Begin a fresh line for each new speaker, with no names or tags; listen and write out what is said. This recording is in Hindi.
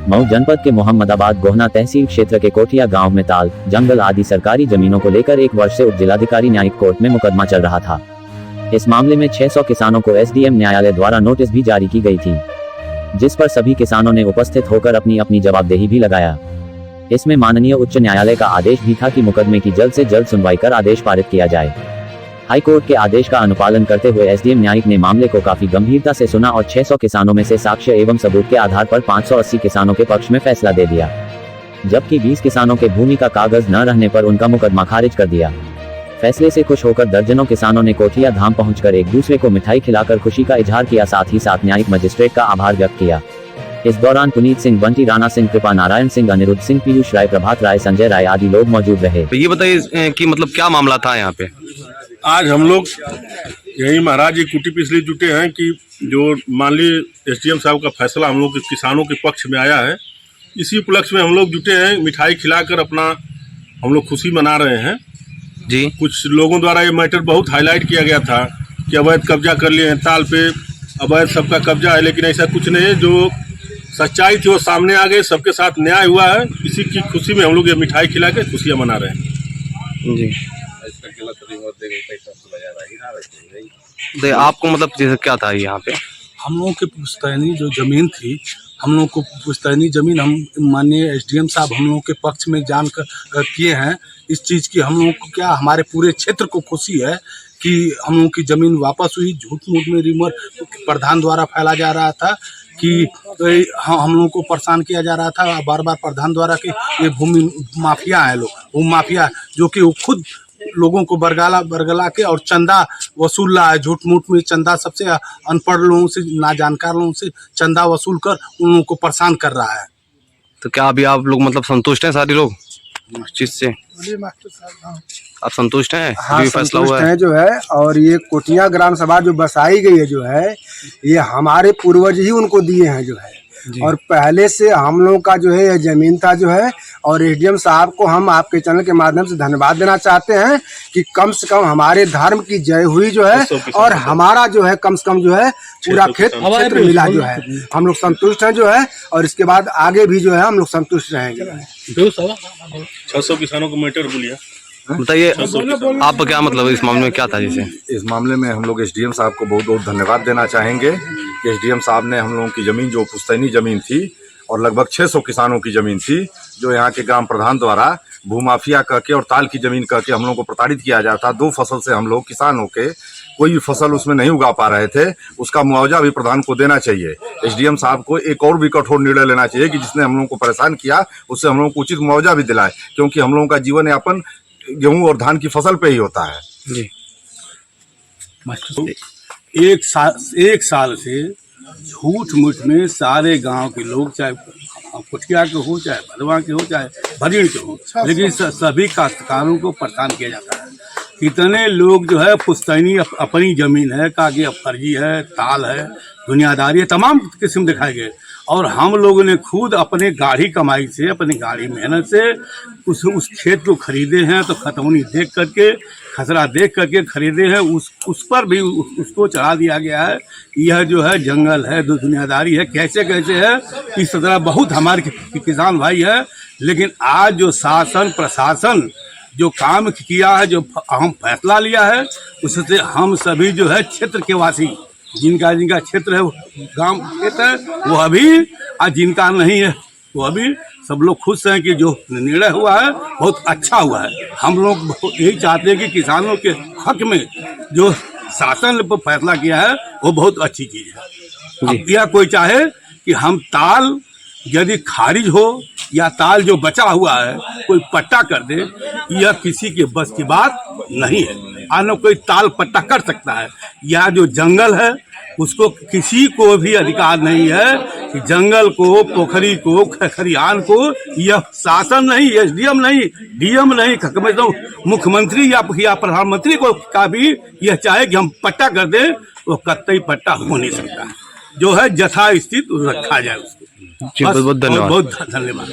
मऊ जनपद के मोहम्मदाबाद गोहना तहसील क्षेत्र के कोठिया गांव में ताल, जंगल आदि सरकारी जमीनों को लेकर 1 वर्ष से उप जिलाधिकारी न्यायिक कोर्ट में मुकदमा चल रहा था। इस मामले में 600 किसानों को एसडीएम न्यायालय द्वारा नोटिस भी जारी की गई थी, जिस पर सभी किसानों ने उपस्थित होकर अपनी अपनी जवाबदेही भी लगाया। इसमें माननीय उच्च न्यायालय का आदेश भी था कि मुकदमे की जल्द से जल्द सुनवाई कर आदेश पारित किया जाए। हाई कोर्ट के आदेश का अनुपालन करते हुए एसडीएम न्यायिक ने मामले को काफी गंभीरता से सुना और 600 किसानों में से साक्ष्य एवं सबूत के आधार पर 580 किसानों के पक्ष में फैसला दे दिया, जबकि 20 किसानों के भूमि का कागज न रहने पर उनका मुकदमा खारिज कर दिया। फैसले से खुश होकर दर्जनों किसानों ने कोठिया धाम पहुंचकर एक दूसरे को मिठाई खिलाकर खुशी का इजहार किया, साथ ही साथ न्यायिक मजिस्ट्रेट का आभार व्यक्त किया। इस दौरान पुनीत सिंह, बंटी राणा सिंह, कृपा नारायण सिंह, अनिरुद्ध सिंह, पीयूष राय, प्रभात राय, संजय राय आदि लोग मौजूद रहे।
तो ये बताइए कि मतलब क्या मामला था यहाँ पे?
आज हम लोग यही महाराज जी कुटी पिछले जुटे हैं कि जो माननीय एसडीएम साहब का फैसला हम लोग के किसानों के पक्ष में आया है, इसी उपलक्ष्य में हम लोग जुटे हैं। मिठाई खिलाकर अपना हम लोग खुशी मना रहे हैं
जी।
कुछ लोगों द्वारा ये मैटर बहुत हाईलाइट किया गया था कि अवैध कब्जा कर लिए हैं, ताल पे अवैध सबका कब्जा है, लेकिन ऐसा कुछ नहीं है। जो सच्चाई थी वो सामने आ गई, सबके साथ न्याय हुआ है। इसी की खुशी में हम लोग ये मिठाई खिला के खुशियाँ मना रहे हैं
जी। आपको मतलब जैसे क्या था यहाँ पे?
हम लोगों की पुश्तैनी जो जमीन थी, हम लोग को पुश्तैनी जमीन हम माननीय एसडीएम साहब हम लोगों के पक्ष में जान कर किए हैं। इस चीज़ की हम लोगों को क्या हमारे पूरे क्षेत्र को खुशी है कि हम लोगों की ज़मीन वापस हुई। झूठ मूठ में रिमर प्रधान द्वारा फैला जा रहा था कि हम लोगों को परेशान किया जा रहा था बार बार प्रधान द्वारा कि ये भूमि माफिया है लोग, भूमि माफिया, जो कि वो खुद लोगों को बरगला के और चंदा वसूल रहा है। झूठ मूठ में चंदा सबसे अनपढ़ लोगों से, ना जानकार लोगों से चंदा वसूल कर उन लोगों को परेशान कर रहा है।
तो क्या अभी आप लोग मतलब संतुष्ट हैं सारे लोग इस चीज से? आप संतुष्ट हैं?
हाँ,
जो फैसला हुआ
है जो है। और ये कोठिया ग्राम सभा जो बसाई गई है जो है, ये हमारे पूर्वज ही उनको दिए हैं जो है। और पहले से हम लोगों का जो है ये जमीन था जो है। और एसडीएम साहब को हम आपके चैनल के माध्यम से धन्यवाद देना चाहते हैं कि कम से कम हमारे धर्म की जय हुई जो है, और हमारा जो है कम से कम जो है पूरा क्षेत्र मिला जो है। हम लोग संतुष्ट हैं जो है, और इसके बाद आगे भी जो है हम लोग संतुष्ट रहेंगे।
600 किसानों को मैटर बोलिए।
बताइए आप क्या मतलब इस मामले में क्या था? जैसे
इस मामले में हम लोग एसडीएम साहब को बहुत बहुत धन्यवाद देना चाहेंगे कि एसडीएम साहब ने हम लोगों की ज़मीन जो पुश्तैनी ज़मीन थी और लगभग 600 किसानों की ज़मीन थी, जो यहाँ के ग्राम प्रधान द्वारा भूमाफिया कह के और ताल की ज़मीन कह के हम लोगों को प्रताड़ित किया जाता। 2 फसल से हम लोग किसान होके कोई भी फसल उसमें नहीं उगा पा रहे थे, उसका मुआवजा भी प्रधान को देना चाहिए। एसडीएम साहब को एक और भी कठोर निर्णय लेना चाहिए कि जिसने हम लोगों को परेशान किया उससे हम लोगों को उचित मुआवजा भी दिलाए, क्योंकि हम लोगों का जीवन यापन गेहूं और धान की फसल पे ही होता है
जी।
एक साल से झूठ मूठ में सारे गांव के लोग, चाहे कुटिया के हो, चाहे भदवा के हो, चाहे भरीड़ के हो, लेकिन सभी काश्तकारों को परेशान किया जाता है। कितने लोग जो है पुश्तैनी अपनी ज़मीन है, कागज फर्जी है, ताल है, दुनियादारी है, तमाम किस्म दिखाए गए। और हम लोगों ने खुद अपने गाढ़ी कमाई से, अपनी गाढ़ी मेहनत से उस खेत को खरीदे हैं। तो खतौनी देख करके, खसरा देख करके खरीदे हैं। उस पर भी उसको चढ़ा दिया गया है। यह जो है जंगल है, दुनियादारी है, कैसे कैसे है। इस तरह बहुत हमारे किसान भाई है। लेकिन आज जो शासन प्रशासन जो काम किया है, जो अहम फैसला लिया है, उससे हम सभी जो है क्षेत्र के वासी, जिनका क्षेत्र है, गांव क्षेत्र है, वो अभी, आज जिनका नहीं है वो अभी सब लोग खुश हैं कि जो निर्णय हुआ है बहुत अच्छा हुआ है। हम लोग यही चाहते हैं कि किसानों के हक में जो शासन ने फैसला किया है वो बहुत अच्छी चीज़ है। अब यह कोई चाहे कि हम ताल यदि खारिज हो या ताल जो बचा हुआ है कोई पट्टा कर दे, यह किसी के बस की बात नहीं है। न कोई ताल पट्टा कर सकता है। या जो जंगल है उसको किसी को भी अधिकार नहीं है कि जंगल को, पोखरी को, खरियान को, यह शासन नहीं, एसडीएम नहीं, डीएम नहीं, मुख्यमंत्री या प्रधानमंत्री को का भी यह चाहे कि हम पट्टा कर दें, वो कतई पट्टा हो नहीं सकता। जो है यथा स्थित रखा जाए उसको।
बहुत धन्यवाद।
बहुत धन्यवाद।